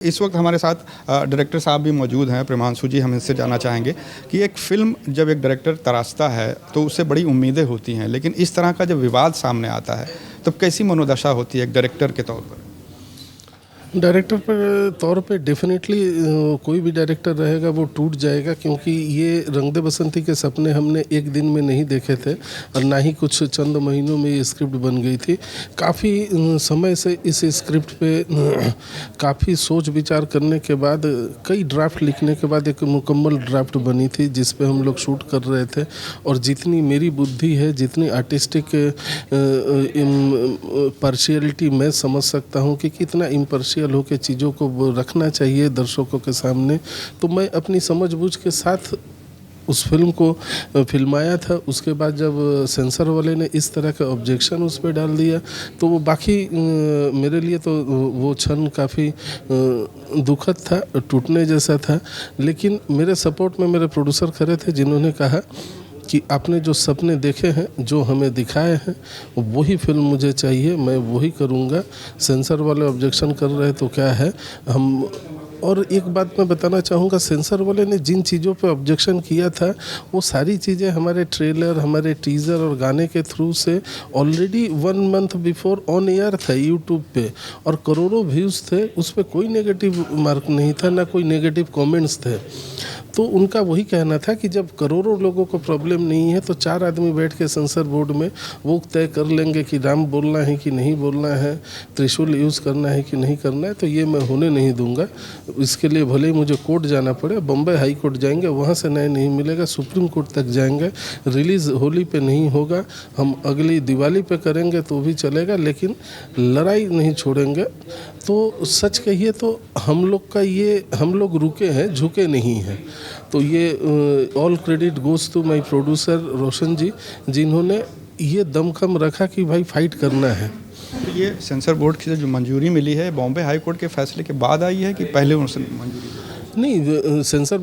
इस वक्त हमारे साथ डायरेक्टर साहब भी मौजूद हैं, प्रेमांशु जी। हम इनसे जानना चाहेंगे कि एक फ़िल्म जब एक डायरेक्टर तराशता है तो उससे बड़ी उम्मीदें होती हैं, लेकिन इस तरह का जब विवाद सामने आता है तब कैसी मनोदशा होती है एक डायरेक्टर के तौर पर? डायरेक्टर पर तौर पे डेफिनेटली कोई भी डायरेक्टर रहेगा वो टूट जाएगा, क्योंकि ये रंग दे बसंती के सपने हमने एक दिन में नहीं देखे थे और ना ही कुछ चंद महीनों में ये स्क्रिप्ट बन गई थी। काफ़ी समय से इस स्क्रिप्ट पे काफ़ी सोच विचार करने के बाद, कई ड्राफ्ट लिखने के बाद एक मुकम्मल ड्राफ्ट बनी थी जिस पे हम लोग शूट कर रहे थे। और जितनी मेरी बुद्धि है, जितनी आर्टिस्टिक पार्शियलिटी मैं समझ सकता हूँ कि कितना इम्पार्शियल होकर चीज़ों को रखना चाहिए दर्शकों के सामने, तो मैं अपनी समझबूझ के साथ उस फिल्म को फिल्माया था। उसके बाद जब सेंसर वाले ने इस तरह का ऑब्जेक्शन उस पर डाल दिया तो वो बाकी मेरे लिए तो वो क्षण काफ़ी दुखद था, टूटने जैसा था। लेकिन मेरे सपोर्ट में मेरे प्रोड्यूसर खड़े थे जिन्होंने कहा कि आपने जो सपने देखे हैं, जो हमें दिखाए हैं, वही फिल्म मुझे चाहिए, मैं वही करूँगा। सेंसर वाले ऑब्जेक्शन कर रहे तो क्या है हम। और एक बात मैं बताना चाहूँगा, सेंसर वाले ने जिन चीज़ों पे ऑब्जेक्शन किया था वो सारी चीज़ें हमारे ट्रेलर, हमारे टीज़र और गाने के थ्रू से already 1 month before on air था यूट्यूब पे, और करोड़ों व्यूज़ थे। उस पर कोई नेगेटिव मार्क नहीं था, ना कोई नेगेटिव कमेंट्स थे। तो उनका वही कहना था कि जब करोड़ों लोगों को प्रॉब्लम नहीं है तो 4 आदमी बैठ के सेंसर बोर्ड में वो तय कर लेंगे कि राम बोलना है कि नहीं बोलना है, त्रिशूल यूज़ करना है कि नहीं करना है, तो ये मैं होने नहीं दूंगा। इसके लिए भले ही मुझे कोर्ट जाना पड़े, बम्बई हाई कोर्ट जाएंगे, वहाँ से न्याय नहीं मिलेगा, सुप्रीम कोर्ट तक जाएंगे। रिलीज़ होली पे नहीं होगा, हम अगली दिवाली पे करेंगे तो भी चलेगा, लेकिन लड़ाई नहीं छोड़ेंगे। तो सच कहिए तो हम लोग रुके हैं, झुके नहीं हैं। तो ये all credit goes to my producer Roshan ji, जिन्होंने ये दमखम रखा कि भाई फाइट करना है। तो ये सेंसर बोर्ड की जो मंजूरी मिली है बॉम्बे हाई कोर्ट के फैसले के बाद आई है कि पहले उनसे मंजूरी? नहीं, सेंसर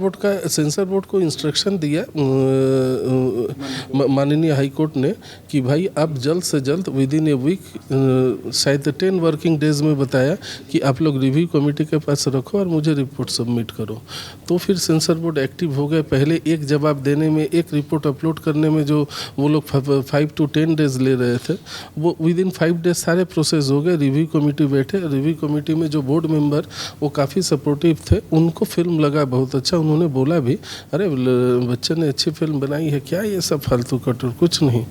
बोर्ड को इंस्ट्रक्शन दिया माननीय हाई कोर्ट ने कि भाई आप जल्द से जल्द विद इन ए वीक, शायद 10 वर्किंग डेज में बताया कि आप लोग रिव्यू कमेटी के पास रखो और मुझे रिपोर्ट सबमिट करो। तो फिर सेंसर बोर्ड एक्टिव हो गए। पहले एक जवाब देने में, एक रिपोर्ट अपलोड करने में जो वो लोग 5 to 10 डेज ले रहे थे, वो विद इन 5 डेज सारे प्रोसेस हो गए। रिव्यू कमेटी बैठे, रिव्यू कमेटी में जो बोर्ड मेंबर वो काफ़ी सपोर्टिव थे, उनको फिल्म लगा बहुत अच्छा। उन्होंने बोला भी, अरे बच्चे ने अच्छी फिल्म बनाई है, क्या ये सब फालतू कट और कुछ नहीं।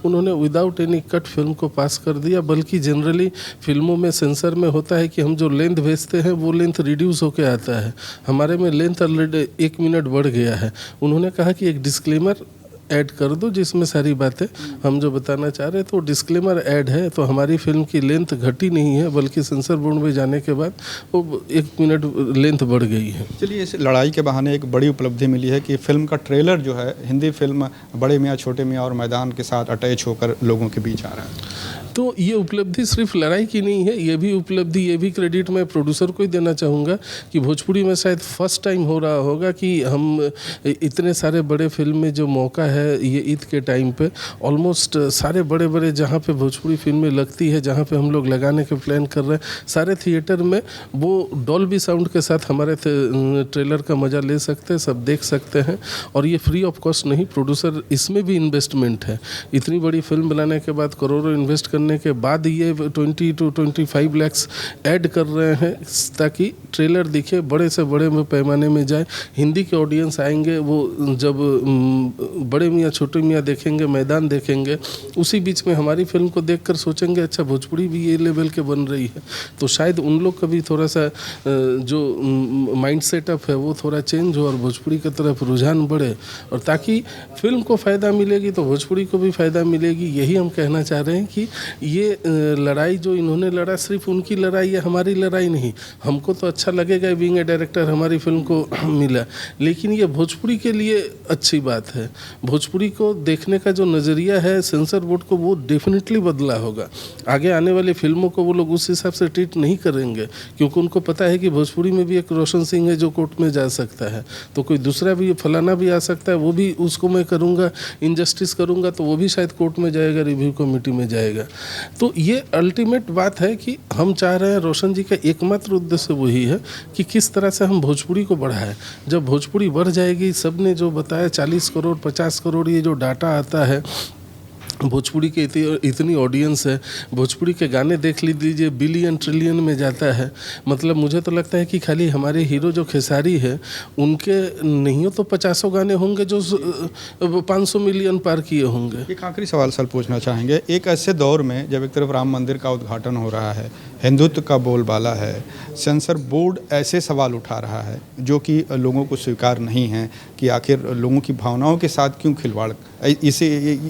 उन्होंने विदाउट एनी कट फिल्म को पास कर दिया। बल्कि जनरली फिल्मों में सेंसर में होता है कि हम जो लेंथ भेजते हैं वो लेंथ रिड्यूस होकर आता है, हमारे में लेंथ ऑलरेडी 1 मिनट बढ़ गया है। उन्होंने कहा कि एक डिस्क्लेमर ऐड कर दो जिसमें सारी बातें हम जो बताना चाह रहे हैं, तो डिस्क्लेमर ऐड है। तो हमारी फिल्म की लेंथ घटी नहीं है, बल्कि सेंसर बोर्ड में जाने के बाद वो 1 मिनट लेंथ बढ़ गई है। चलिए, इस लड़ाई के बहाने एक बड़ी उपलब्धि मिली है कि फिल्म का ट्रेलर जो है, हिंदी फिल्म बड़े मियाँ छोटे मियाँ और मैदान के साथ अटैच होकर लोगों के बीच आ रहा है। तो ये उपलब्धि सिर्फ लड़ाई की नहीं है, ये भी क्रेडिट मैं प्रोड्यूसर को ही देना चाहूँगा कि भोजपुरी में शायद फर्स्ट टाइम हो रहा होगा कि हम इतने सारे बड़े फिल्म में जो मौका है ये ईद के टाइम पे, ऑलमोस्ट सारे बड़े बड़े जहाँ पे भोजपुरी फिल्में लगती है, जहाँ पे हम लोग लगाने के प्लान कर रहे हैं, सारे थिएटर में वो डॉल्बी साउंड के साथ हमारे ट्रेलर का मज़ा ले सकते हैं, सब देख सकते हैं। और ये फ्री ऑफ कॉस्ट नहीं, प्रोड्यूसर इसमें भी इन्वेस्टमेंट है। इतनी बड़ी फिल्म बनाने के बाद, करोड़ों इन्वेस्ट करने के बाद ये 20 to 25 लाख ऐड कर रहे हैं ताकि ट्रेलर दिखे, बड़े से बड़े पैमाने में जाए। हिंदी के ऑडियंस आएंगे, वो जब बड़े मियाँ छोटे मियाँ देखेंगे, मैदान देखेंगे, उसी बीच में हमारी फिल्म को देखकर सोचेंगे अच्छा भोजपुरी भी ये लेवल के बन रही है। तो शायद उन लोग का भी थोड़ा सा जो माइंड सेटअप है वो थोड़ा चेंज हो और भोजपुरी की तरफ रुझान बढ़े, और ताकि फिल्म को फ़ायदा मिलेगी तो भोजपुरी को भी फ़ायदा मिलेगी। यही हम कहना चाह रहे हैं कि ये लड़ाई जो इन्होंने लड़ा, सिर्फ उनकी लड़ाई है, हमारी लड़ाई नहीं। हमको तो अच्छा लगेगा बीइंग ए डायरेक्टर हमारी फिल्म को मिला, लेकिन ये भोजपुरी के लिए अच्छी बात है। भोजपुरी को देखने का जो नज़रिया है सेंसर बोर्ड को, वो डेफिनेटली बदला होगा। आगे आने वाली फिल्मों को वो लोग उस हिसाब से ट्रीट नहीं करेंगे, क्योंकि उनको पता है कि भोजपुरी में भी एक रोशन सिंह है जो कोर्ट में जा सकता है, तो कोई दूसरा भी फलाना भी आ सकता है, वो भी उसको मैं करूँगा, इनजस्टिस करूँगा तो वो भी शायद कोर्ट में जाएगा, रिव्यू कमेटी में जाएगा। तो ये अल्टीमेट बात है कि हम चाह रहे हैं, रोशन जी का एकमात्र उद्देश्य वही है कि किस तरह से हम भोजपुरी को बढ़ाएं। जब भोजपुरी बढ़ जाएगी, सब ने जो बताया 40 करोड़ 50 करोड़ ये जो डाटा आता है, भोजपुरी की इतनी ऑडियंस है, भोजपुरी के गाने देख लीजिए बिलियन ट्रिलियन में जाता है। मतलब मुझे तो लगता है कि खाली हमारे हीरो जो खेसारी है उनके नहीं हो तो 50 गाने होंगे जो 500 मिलियन पार किए होंगे। एक आखिरी सवाल सर पूछना चाहेंगे, एक ऐसे दौर में जब एक तरफ राम मंदिर का उद्घाटन हो रहा है, हिंदुत्व का बोलबाला है, सेंसर बोर्ड ऐसे सवाल उठा रहा है जो कि लोगों को स्वीकार नहीं है कि आखिर लोगों की भावनाओं के साथ क्यों खिलवाड़, इसे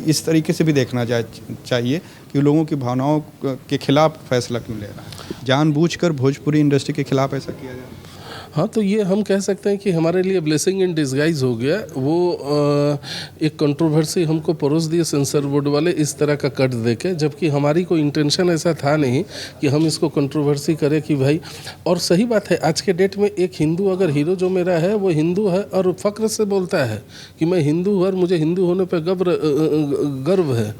इस तरीके से भी देखना चाहिए कि लोगों की भावनाओं के खिलाफ फैसला क्यों ले रहा है, जानबूझकर भोजपुरी इंडस्ट्री के खिलाफ ऐसा किया जाए। हाँ, तो ये हम कह सकते हैं कि हमारे लिए ब्लेसिंग इन डिस्गाइज हो गया। वो एक कंट्रोवर्सी हमको परोस दिए सेंसर बोर्ड वाले इस तरह का कट देके, जबकि हमारी कोई इंटेंशन ऐसा था नहीं कि हम इसको कंट्रोवर्सी करें कि भाई। और सही बात है, आज के डेट में एक हिंदू अगर हीरो जो मेरा है वो हिंदू है और फ़ख्र से बोलता है कि मैं हिंदू हूँ और मुझे हिंदू होने पर गर्व है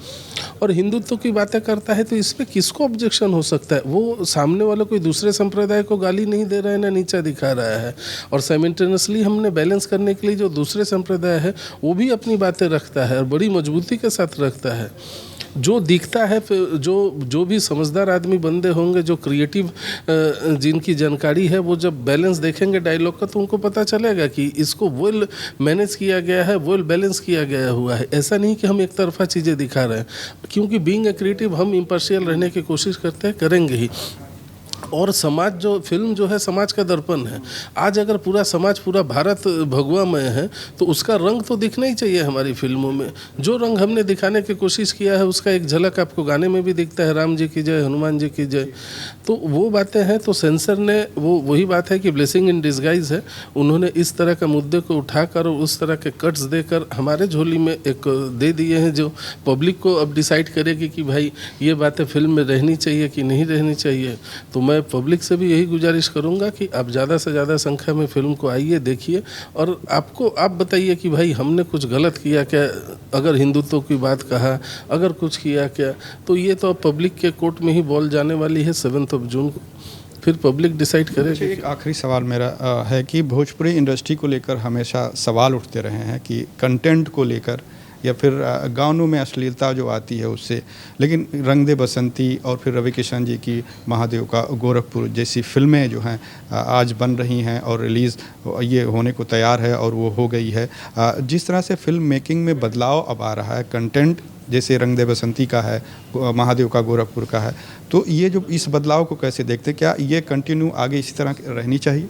और हिंदुत्व की बातें करता है, तो इस पर किसको ऑब्जेक्शन हो सकता है। वो सामने वाले कोई दूसरे संप्रदाय को गाली नहीं दे रहा है ना नीचा दिखा रहा है। और साइमल्टेनियसली हमने बैलेंस करने के लिए जो दूसरे संप्रदाय है वो भी अपनी बातें रखता है और बड़ी मजबूती के साथ रखता है। जो दिखता है, जो भी समझदार आदमी बंदे होंगे, जो क्रिएटिव जिनकी जानकारी है, वो जब बैलेंस देखेंगे डायलॉग का तो उनको पता चलेगा कि इसको वेल मैनेज किया गया है, वेल बैलेंस किया गया हुआ है। ऐसा नहीं कि हम एक तरफा चीज़ें दिखा रहे हैं, क्योंकि बीइंग ए क्रिएटिव हम इम्पार्शियल रहने की कोशिश करते हैं, करेंगे ही। और समाज जो फिल्म जो है समाज का दर्पण है। आज अगर पूरा समाज, पूरा भारत भगवामय है तो उसका रंग तो दिखना ही चाहिए हमारी फिल्मों में। जो रंग हमने दिखाने की कोशिश किया है उसका एक झलक आपको गाने में भी दिखता है, राम जी की जय, हनुमान जी की जय। तो वो बातें हैं, तो सेंसर ने वही बात है कि ब्लेसिंग इन डिस्गाइज है। उन्होंने इस तरह का मुद्दे को उठाकर और उस तरह के कट्स देकर हमारे झोली में एक दे दिए हैं, जो पब्लिक को अब डिसाइड करेगी कि भाई ये बातें फिल्म में रहनी चाहिए कि नहीं रहनी चाहिए। तो मैं पब्लिक से भी यही गुजारिश करूंगा कि आप ज़्यादा से ज़्यादा संख्या में फिल्म को आइए, देखिए और आप बताइए कि भाई हमने कुछ गलत किया क्या, अगर हिंदुत्व की बात कहा, अगर कुछ किया क्या। तो ये तो अब पब्लिक के कोर्ट में ही बॉल जाने वाली है 7 जून को, फिर पब्लिक डिसाइड करेगी। एक आखिरी सवाल मेरा है कि भोजपुरी इंडस्ट्री को लेकर हमेशा सवाल उठते रहे हैं कि कंटेंट को लेकर या फिर गानों में अश्लीलता जो आती है उससे, लेकिन रंग दे बसंती और फिर रवि किशन जी की महादेव का गोरखपुर जैसी फिल्में जो हैं आज बन रही हैं और रिलीज़ ये होने को तैयार है और वो हो गई है। जिस तरह से फिल्म मेकिंग में बदलाव अब आ रहा है, कंटेंट जैसे रंग दे बसंती का है, महादेव का गोरखपुर का है, तो ये जो इस बदलाव को कैसे देखते, क्या ये कंटिन्यू आगे इसी तरह रहनी चाहिए?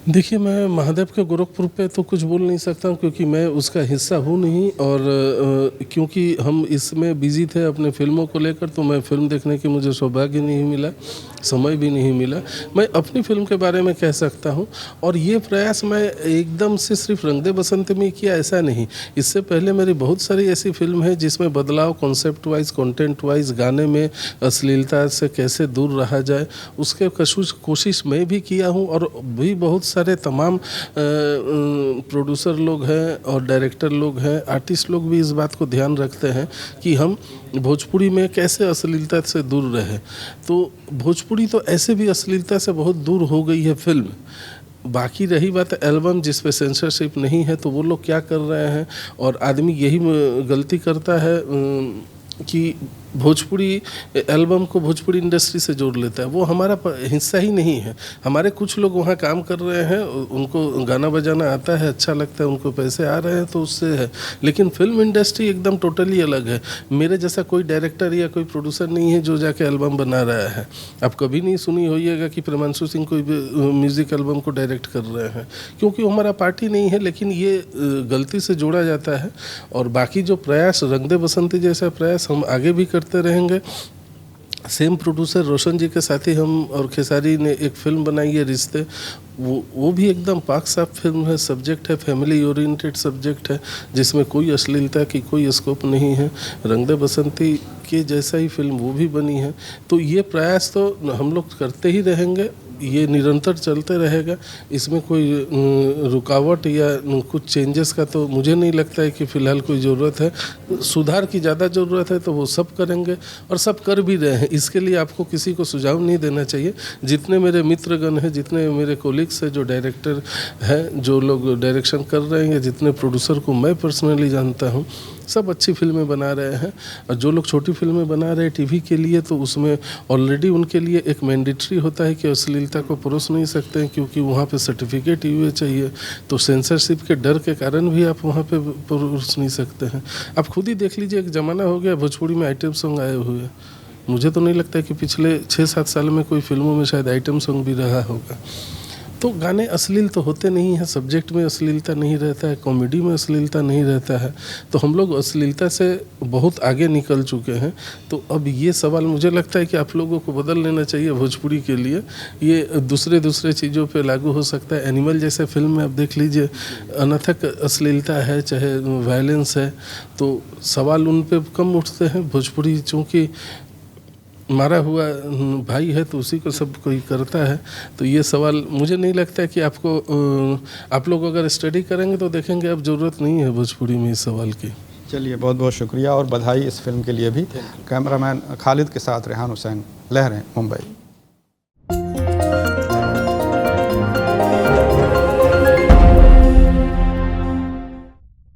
देखिए, मैं महादेव के गोरखपुर पे तो कुछ बोल नहीं सकता क्योंकि मैं उसका हिस्सा हूँ नहीं, और क्योंकि हम इसमें बिजी थे अपने फिल्मों को लेकर, तो मैं फिल्म देखने की मुझे सौभाग्य नहीं मिला, समय भी नहीं मिला। मैं अपनी फिल्म के बारे में कह सकता हूँ, और ये प्रयास मैं एकदम से सिर्फ रंग दे बसंत में किया ऐसा नहीं। इससे पहले मेरी बहुत सारी ऐसी फिल्म है जिसमें बदलाव कॉन्सेप्ट वाइज, कंटेंट वाइज, गाने में अश्लीलता से कैसे दूर रहा जाए उसके कोशिश मैं भी किया हूँ। और भी बहुत सारे तमाम प्रोड्यूसर लोग हैं और डायरेक्टर लोग हैं, आर्टिस्ट लोग भी इस बात को ध्यान रखते हैं कि हम भोजपुरी में कैसे अश्लीलता से दूर रहे। तो भोजपुरी तो ऐसे भी अश्लीलता से बहुत दूर हो गई है फिल्म। बाकी रही बात एल्बम जिस पे सेंसरशिप नहीं है, तो वो लोग क्या कर रहे हैं, और आदमी यही गलती करता है कि भोजपुरी एल्बम को भोजपुरी इंडस्ट्री से जोड़ लेता है। वो हमारा हिस्सा ही नहीं है। हमारे कुछ लोग वहाँ काम कर रहे हैं, उनको गाना बजाना आता है, अच्छा लगता है, उनको पैसे आ रहे हैं तो उससे है। लेकिन फिल्म इंडस्ट्री एकदम टोटली अलग है। मेरे जैसा कोई डायरेक्टर या कोई प्रोड्यूसर नहीं है जो जाके एल्बम बना रहा है। आप कभी नहीं सुनी होइएगा कि प्रेमांशु सिंह कोई म्यूज़िक एल्बम को डायरेक्ट कर रहे हैं, क्योंकि वो हमारा पार्टी नहीं है। लेकिन ये गलती से जोड़ा जाता है। और बाकी जो प्रयास, रंग दे बसंती जैसा प्रयास हम आगे भी करते रहेंगे। सेम प्रोड्यूसर रोशन जी के साथ ही हम और खेसारी ने एक फिल्म बनाई है रिश्ते, वो भी एकदम पाक साफ फिल्म है। सब्जेक्ट है फैमिली ओरिएंटेड सब्जेक्ट है, जिसमें कोई अश्लीलता की कोई स्कोप नहीं है। रंग दे बसंती के जैसा ही फिल्म वो भी बनी है। तो ये प्रयास तो हम लोग करते ही रहेंगे। ये निरंतर चलते रहेगा, इसमें कोई रुकावट या कुछ चेंजेस का तो मुझे नहीं लगता है कि फ़िलहाल कोई ज़रूरत है। सुधार की ज़्यादा ज़रूरत है तो वो सब करेंगे और सब कर भी रहे हैं। इसके लिए आपको किसी को सुझाव नहीं देना चाहिए। जितने मेरे मित्रगण हैं, जितने मेरे कोलिग्स हैं जो डायरेक्टर हैं, जो लोग डायरेक्शन कर रहे हैं, जितने प्रोड्यूसर को मैं पर्सनली जानता हूँ, सब अच्छी फिल्में बना रहे हैं। और जो लोग छोटी फिल्में बना रहे हैं टीवी के लिए, तो उसमें ऑलरेडी उनके लिए एक मैंडेटरी होता है कि अश्लीलता को परोस नहीं सकते हैं, क्योंकि वहाँ पे सर्टिफिकेट हुए चाहिए। तो सेंसरशिप के डर के कारण भी आप वहाँ पे परोस नहीं सकते हैं। आप खुद ही देख लीजिए, एक ज़माना हो गया भोजपुरी में आइटम सॉन्ग आए हुए। मुझे तो नहीं लगता कि पिछले 6-7 साल में कोई फिल्मों में शायद आइटम सॉन्ग भी रहा होगा। तो गाने अश्लील तो होते नहीं हैं, सब्जेक्ट में अश्लीलता नहीं रहता है, कॉमेडी में अश्लीलता नहीं रहता है। तो हम लोग अश्लीलता से बहुत आगे निकल चुके हैं। तो अब ये सवाल मुझे लगता है कि आप लोगों को बदल लेना चाहिए भोजपुरी के लिए। ये दूसरे चीज़ों पे लागू हो सकता है। एनिमल जैसे फिल्म में आप देख लीजिए, अनथक अश्लीलता है, चाहे वायलेंस है, तो सवाल उन पे कम उठते हैं। भोजपुरी चूँकि मारा हुआ भाई है तो उसी को सब कोई करता है। तो ये सवाल मुझे नहीं लगता है कि आप लोग अगर स्टडी करेंगे तो देखेंगे अब ज़रूरत नहीं है भोजपुरी में इस सवाल की। चलिए, बहुत बहुत शुक्रिया और बधाई इस फिल्म के लिए भी। कैमरामैन खालिद के साथ रेहान हुसैन, लहरें, मुंबई।